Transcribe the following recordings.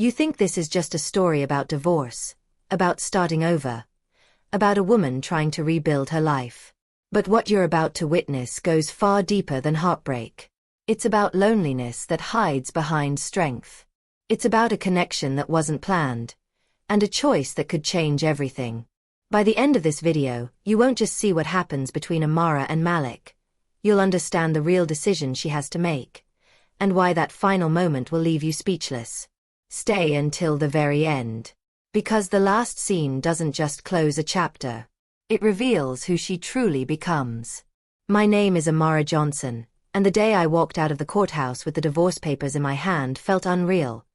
You think this is just a story about divorce, about starting over, about a woman trying to rebuild her life. But what you're about to witness goes far deeper than heartbreak. It's about loneliness that hides behind strength. It's about a connection that wasn't planned, and a choice that could change everything. By the end of this video, you won't just see what happens between Amara and Malik. You'll understand the real decision she has to make, and why that final moment will leave you speechless. Stay until the very end. Because the last scene doesn't just close a chapter. It reveals who she truly becomes. My name is Amara Johnson, and the day I walked out of the courthouse with the divorce papers in my hand felt unreal,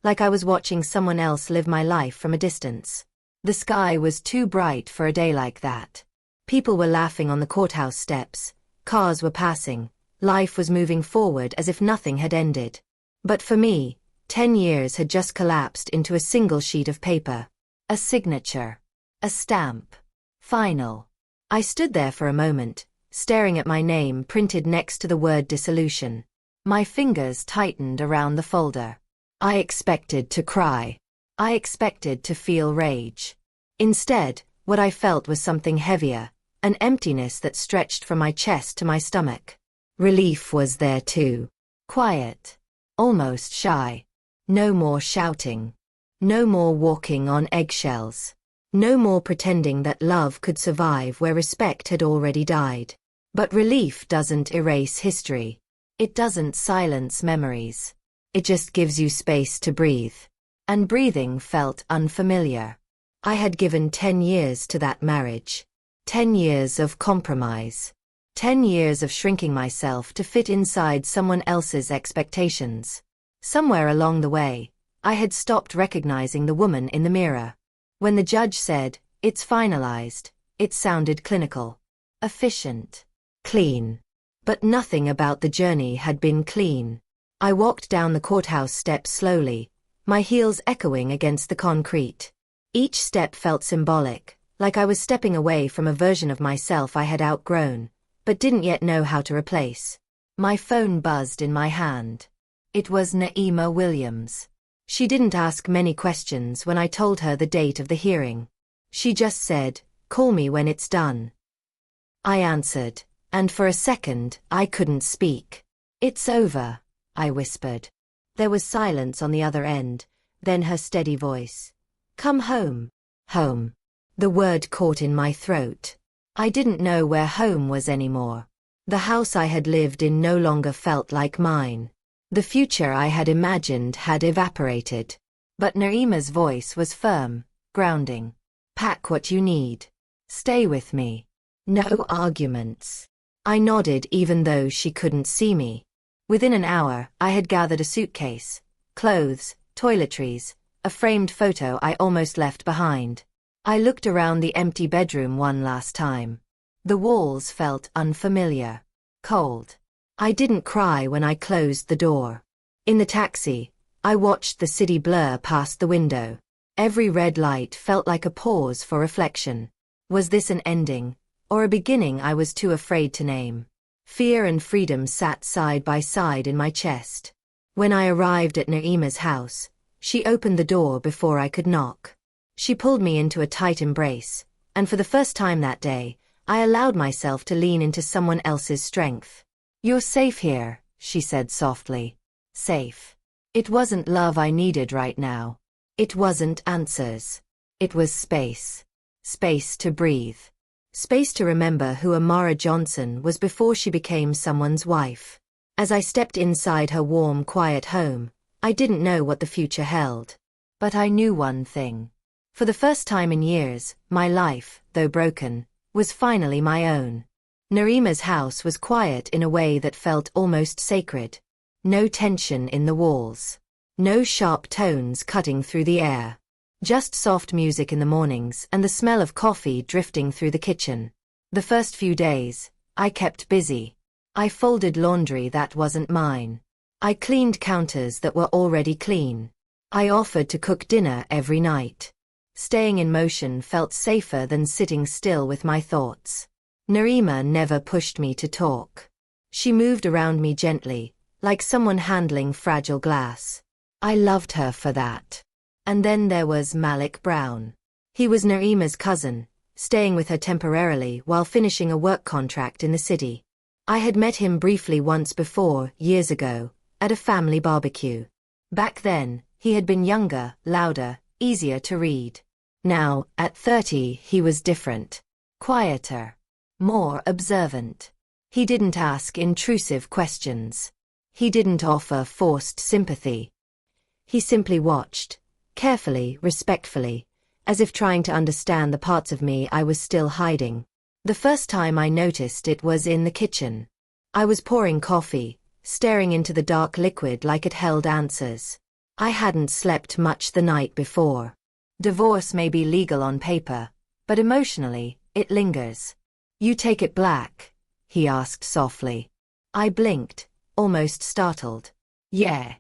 like I was watching someone else live my life from a distance. The sky was too bright for a day like that. People were laughing on the courthouse steps, cars were passing, life was moving forward as if nothing had ended. But for me, 10 years had just collapsed into a single sheet of paper. A signature. A stamp. Final. I stood there for a moment, staring at my name printed next to the word dissolution. My fingers tightened around the folder. I expected to cry. I expected to feel rage. Instead, what I felt was something heavier, an emptiness that stretched from my chest to my stomach. Relief was there too. Quiet. Almost shy. No more shouting. No more walking on eggshells. No more pretending that love could survive where respect had already died. But relief doesn't erase history. It doesn't silence memories. It just gives you space to breathe. And breathing felt unfamiliar. I had given 10 years to that marriage. 10 years of compromise. 10 years of shrinking myself to fit inside someone else's expectations. Somewhere along the way, I had stopped recognizing the woman in the mirror. When the judge said, "It's finalized," it sounded clinical. Efficient. Clean. But nothing about the journey had been clean. I walked down the courthouse steps slowly, my heels echoing against the concrete. Each step felt symbolic, like I was stepping away from a version of myself I had outgrown, but didn't yet know how to replace. My phone buzzed in my hand. It was Naima Williams. She didn't ask many questions when I told her the date of the hearing. She just said, "Call me when it's done." I answered, and for a second, I couldn't speak. "It's over," I whispered. There was silence on the other end, then her steady voice. "Come home." Home. The word caught in my throat. I didn't know where home was anymore. The house I had lived in no longer felt like mine. The future I had imagined had evaporated. But Naima's voice was firm, grounding. "Pack what you need. Stay with me. No arguments." I nodded even though she couldn't see me. Within an hour, I had gathered a suitcase, clothes, toiletries, a framed photo I almost left behind. I looked around the empty bedroom one last time. The walls felt unfamiliar. Cold. I didn't cry when I closed the door. In the taxi, I watched the city blur past the window. Every red light felt like a pause for reflection. Was this an ending, or a beginning I was too afraid to name? Fear and freedom sat side by side in my chest. When I arrived at Naima's house, she opened the door before I could knock. She pulled me into a tight embrace, and for the first time that day, I allowed myself to lean into someone else's strength. "You're safe here," she said softly. Safe. It wasn't love I needed right now. It wasn't answers. It was space. Space to breathe. Space to remember who Amara Johnson was before she became someone's wife. As I stepped inside her warm, quiet home, I didn't know what the future held. But I knew one thing. For the first time in years, my life, though broken, was finally my own. Naima's house was quiet in a way that felt almost sacred. No tension in the walls. No sharp tones cutting through the air. Just soft music in the mornings and the smell of coffee drifting through the kitchen. The first few days, I kept busy. I folded laundry that wasn't mine. I cleaned counters that were already clean. I offered to cook dinner every night. Staying in motion felt safer than sitting still with my thoughts. Naima never pushed me to talk. She moved around me gently, like someone handling fragile glass. I loved her for that. And then there was Malik Brown. He was Narima's cousin, staying with her temporarily while finishing a work contract in the city. I had met him briefly once before, years ago, at a family barbecue. Back then, he had been younger, louder, easier to read. Now, at 30, he was different. Quieter. More observant. He didn't ask intrusive questions. He didn't offer forced sympathy. He simply watched, carefully, respectfully, as if trying to understand the parts of me I was still hiding. The first time I noticed it was in the kitchen. I was pouring coffee, staring into the dark liquid like it held answers. I hadn't slept much the night before. Divorce may be legal on paper, but emotionally, it lingers. You take it black? He asked softly. I blinked, almost startled. Yeah.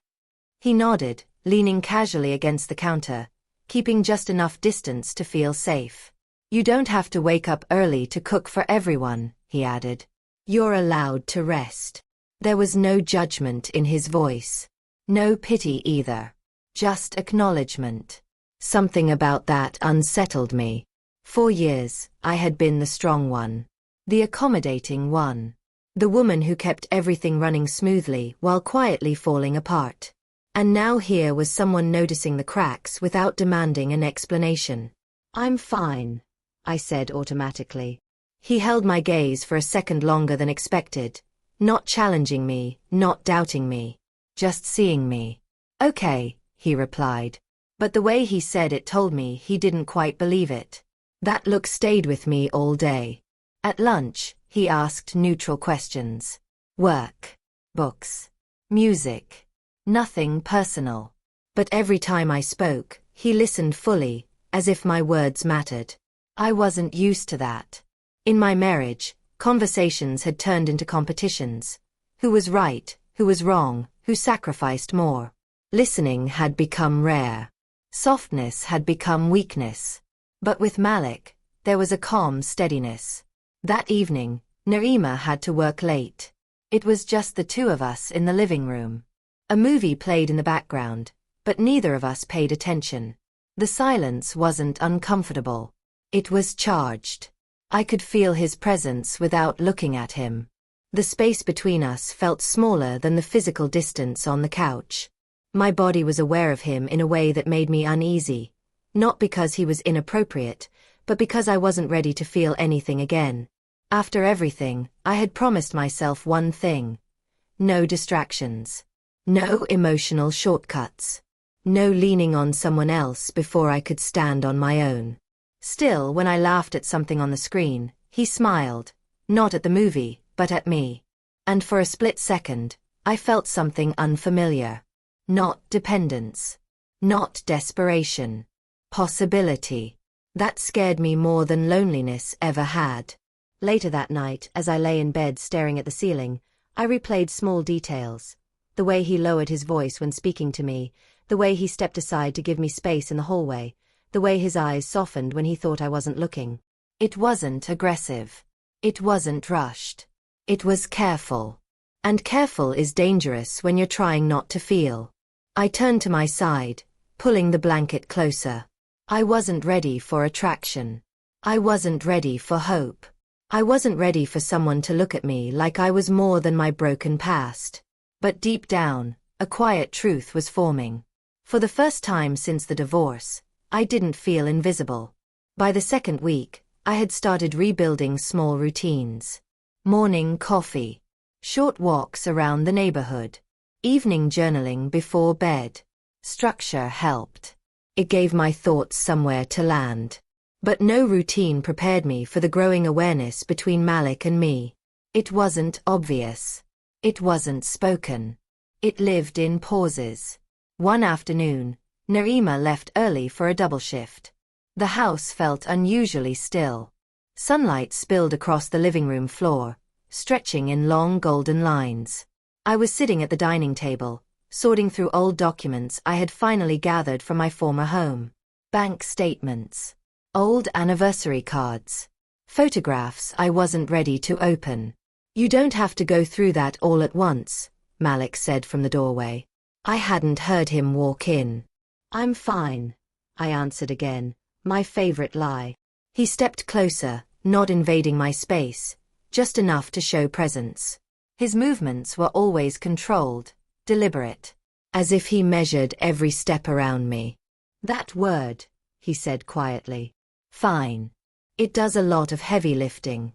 He nodded, leaning casually against the counter, keeping just enough distance to feel safe. You don't have to wake up early to cook for everyone, he added. You're allowed to rest. There was no judgment in his voice. No pity either. Just acknowledgement. Something about that unsettled me. For years, I had been the strong one. The accommodating one. The woman who kept everything running smoothly while quietly falling apart. And now here was someone noticing the cracks without demanding an explanation. I'm fine, I said automatically. He held my gaze for a second longer than expected, not challenging me, not doubting me, just seeing me. Okay, he replied. But the way he said it told me he didn't quite believe it. That look stayed with me all day. At lunch, he asked neutral questions. Work. Books. Music. Nothing personal. But every time I spoke, he listened fully, as if my words mattered. I wasn't used to that. In my marriage, conversations had turned into competitions. Who was right, who was wrong, who sacrificed more. Listening had become rare. Softness had become weakness. But with Malik, there was a calm steadiness. That evening, Narima had to work late. It was just the two of us in the living room. A movie played in the background, but neither of us paid attention. The silence wasn't uncomfortable. It was charged. I could feel his presence without looking at him. The space between us felt smaller than the physical distance on the couch. My body was aware of him in a way that made me uneasy, not because he was inappropriate, but because I wasn't ready to feel anything again. After everything, I had promised myself one thing. No distractions. No emotional shortcuts. No leaning on someone else before I could stand on my own. Still, when I laughed at something on the screen, he smiled, not at the movie, but at me. And for a split second, I felt something unfamiliar. Not dependence. Not desperation. Possibility. That scared me more than loneliness ever had. Later that night, as I lay in bed staring at the ceiling, I replayed small details. The way he lowered his voice when speaking to me, the way he stepped aside to give me space in the hallway, the way his eyes softened when he thought I wasn't looking. It wasn't aggressive. It wasn't rushed. It was careful. And careful is dangerous when you're trying not to feel. I turned to my side, pulling the blanket closer. I wasn't ready for attraction. I wasn't ready for hope. I wasn't ready for someone to look at me like I was more than my broken past. But deep down, a quiet truth was forming. For the first time since the divorce, I didn't feel invisible. By the second week, I had started rebuilding small routines. Morning coffee. Short walks around the neighborhood. Evening journaling before bed. Structure helped. It gave my thoughts somewhere to land. But no routine prepared me for the growing awareness between Malik and me. It wasn't obvious. It wasn't spoken. It lived in pauses. One afternoon, Narima left early for a double shift. The house felt unusually still. Sunlight spilled across the living room floor, stretching in long golden lines. I was sitting at the dining table, sorting through old documents I had finally gathered from my former home. Bank statements. Old anniversary cards. Photographs I wasn't ready to open. You don't have to go through that all at once, Malik said from the doorway. I hadn't heard him walk in. "I'm fine," I answered again, my favorite lie. He stepped closer, not invading my space, just enough to show presence. His movements were always controlled, deliberate, as if he measured every step around me. "That word," he said quietly. "Fine. It does a lot of heavy lifting."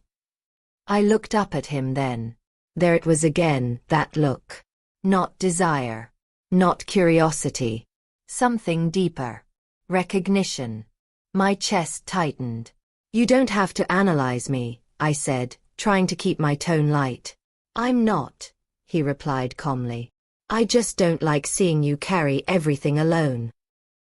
I looked up at him then. There it was again, that look. Not desire. Not curiosity. Something deeper. Recognition. My chest tightened. "You don't have to analyze me," I said, trying to keep my tone light. "I'm not," he replied calmly. "I just don't like seeing you carry everything alone."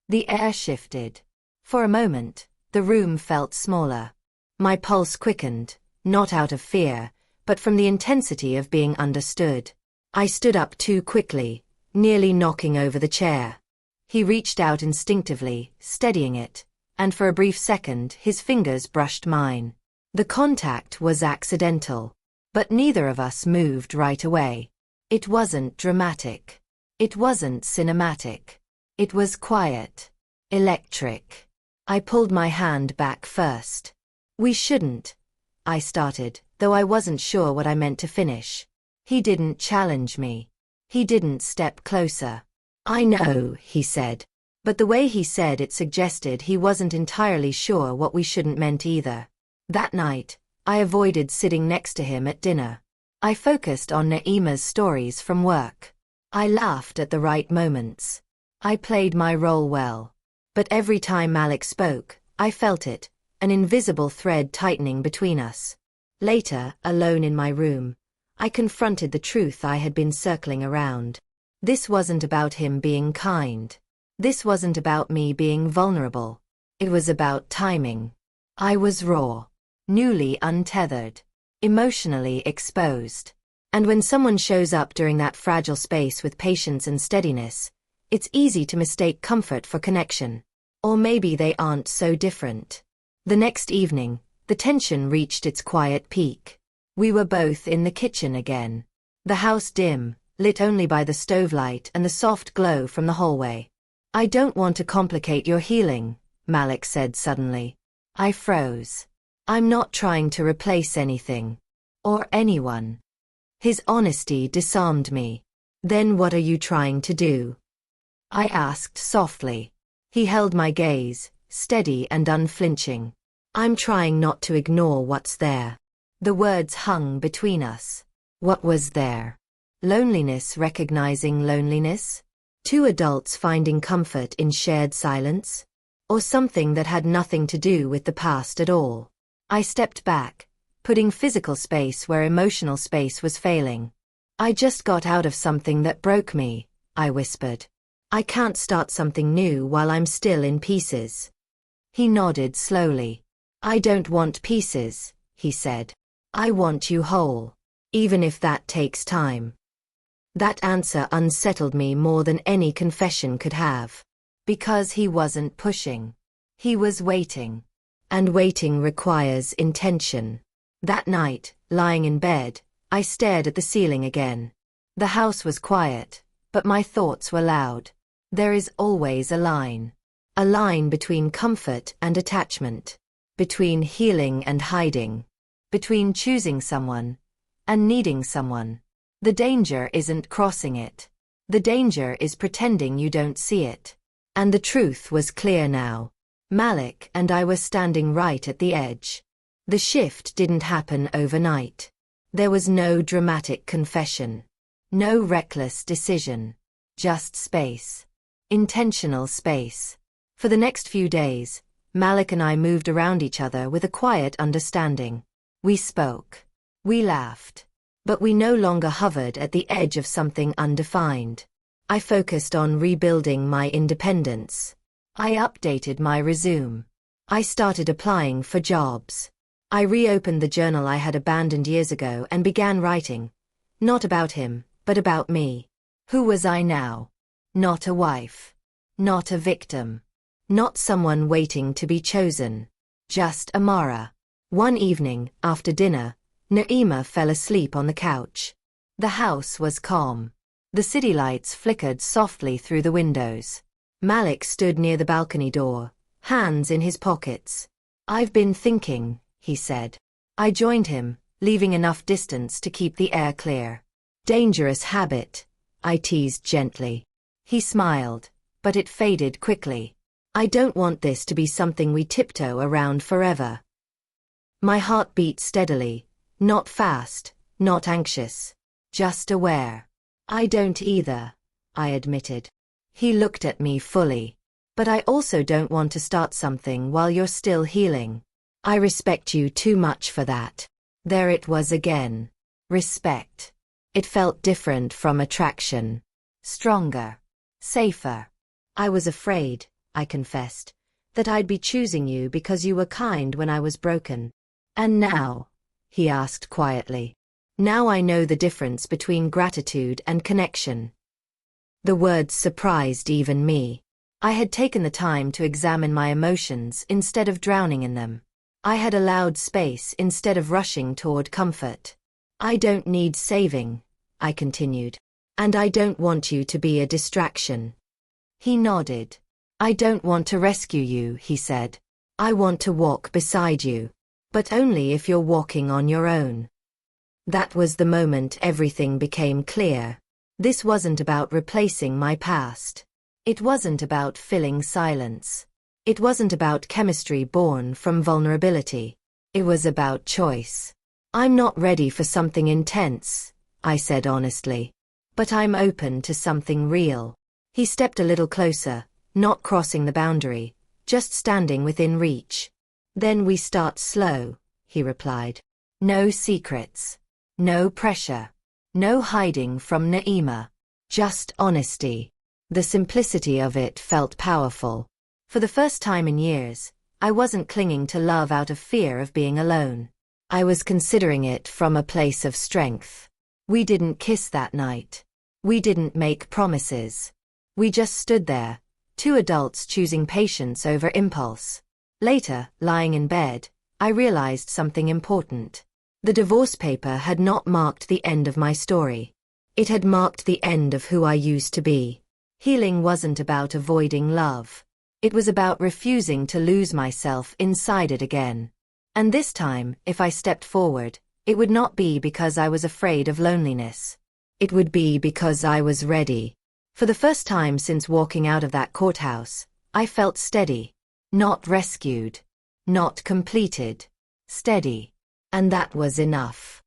The air shifted. For a moment, the room felt smaller. My pulse quickened, not out of fear, but from the intensity of being understood. I stood up too quickly, nearly knocking over the chair. He reached out instinctively, steadying it, and for a brief second his fingers brushed mine. The contact was accidental, but neither of us moved right away. It wasn't dramatic. It wasn't cinematic. It was quiet. Electric. I pulled my hand back first. "We shouldn't," I started, though I wasn't sure what I meant to finish. He didn't challenge me. He didn't step closer. "I know," he said. But the way he said it suggested he wasn't entirely sure what we shouldn't meant either. That night, I avoided sitting next to him at dinner. I focused on Naima's stories from work. I laughed at the right moments. I played my role well. But every time Malik spoke, I felt it, an invisible thread tightening between us. Later, alone in my room, I confronted the truth I had been circling around. This wasn't about him being kind. This wasn't about me being vulnerable. It was about timing. I was raw, newly untethered, emotionally exposed. And when someone shows up during that fragile space with patience and steadiness, it's easy to mistake comfort for connection. Or maybe they aren't so different. The next evening, the tension reached its quiet peak. We were both in the kitchen again. The house dim, lit only by the stove light and the soft glow from the hallway. "I don't want to complicate your healing," Malik said suddenly. I froze. "I'm not trying to replace anything. Or anyone." His honesty disarmed me. "Then what are you trying to do?" I asked softly. He held my gaze, steady and unflinching. "I'm trying not to ignore what's there." The words hung between us. What was there? Loneliness recognizing loneliness? Two adults finding comfort in shared silence? Or something that had nothing to do with the past at all? I stepped back, putting physical space where emotional space was failing. "I just got out of something that broke me," I whispered. "I can't start something new while I'm still in pieces." He nodded slowly. "I don't want pieces," he said. "I want you whole. Even if that takes time." That answer unsettled me more than any confession could have. Because he wasn't pushing. He was waiting. And waiting requires intention. That night, lying in bed, I stared at the ceiling again. The house was quiet, but my thoughts were loud. There is always a line. A line between comfort and attachment. Between healing and hiding. Between choosing someone and needing someone. The danger isn't crossing it. The danger is pretending you don't see it. And the truth was clear now. Malik and I were standing right at the edge. The shift didn't happen overnight. There was no dramatic confession. No reckless decision. Just space. Intentional space. For the next few days, Malik and I moved around each other with a quiet understanding. We spoke. We laughed. But we no longer hovered at the edge of something undefined. I focused on rebuilding my independence. I updated my resume. I started applying for jobs. I reopened the journal I had abandoned years ago and began writing. Not about him, but about me. Who was I now? Not a wife. Not a victim. Not someone waiting to be chosen. Just Amara. One evening, after dinner, Naima fell asleep on the couch. The house was calm. The city lights flickered softly through the windows. Malik stood near the balcony door, hands in his pockets. "I've been thinking," he said. I joined him, leaving enough distance to keep the air clear. "Dangerous habit," I teased gently. He smiled, but it faded quickly. "I don't want this to be something we tiptoe around forever." My heart beat steadily, not fast, not anxious, just aware. "I don't either," I admitted. He looked at me fully. "But I also don't want to start something while you're still healing. I respect you too much for that." There it was again. Respect. It felt different from attraction. Stronger. Safer. "I was afraid," I confessed, "that I'd be choosing you because you were kind when I was broken." "And now?" he asked quietly. "Now I know the difference between gratitude and connection." The words surprised even me. I had taken the time to examine my emotions instead of drowning in them. I had allowed space instead of rushing toward comfort. "I don't need saving," I continued. "And I don't want you to be a distraction." He nodded. "I don't want to rescue you," he said. "I want to walk beside you. But only if you're walking on your own." That was the moment everything became clear. This wasn't about replacing my past. It wasn't about filling silence. It wasn't about chemistry born from vulnerability. It was about choice. "I'm not ready for something intense," I said honestly. "But I'm open to something real." He stepped a little closer, not crossing the boundary, just standing within reach. "Then we start slow," he replied. "No secrets. No pressure. No hiding from Naima. Just honesty." The simplicity of it felt powerful. For the first time in years, I wasn't clinging to love out of fear of being alone. I was considering it from a place of strength. We didn't kiss that night. We didn't make promises. We just stood there, two adults choosing patience over impulse. Later, lying in bed, I realized something important. The divorce paper had not marked the end of my story. It had marked the end of who I used to be. Healing wasn't about avoiding love. It was about refusing to lose myself inside it again. And this time, if I stepped forward, it would not be because I was afraid of loneliness. It would be because I was ready. For the first time since walking out of that courthouse, I felt steady. Not rescued. Not completed. Steady. And that was enough.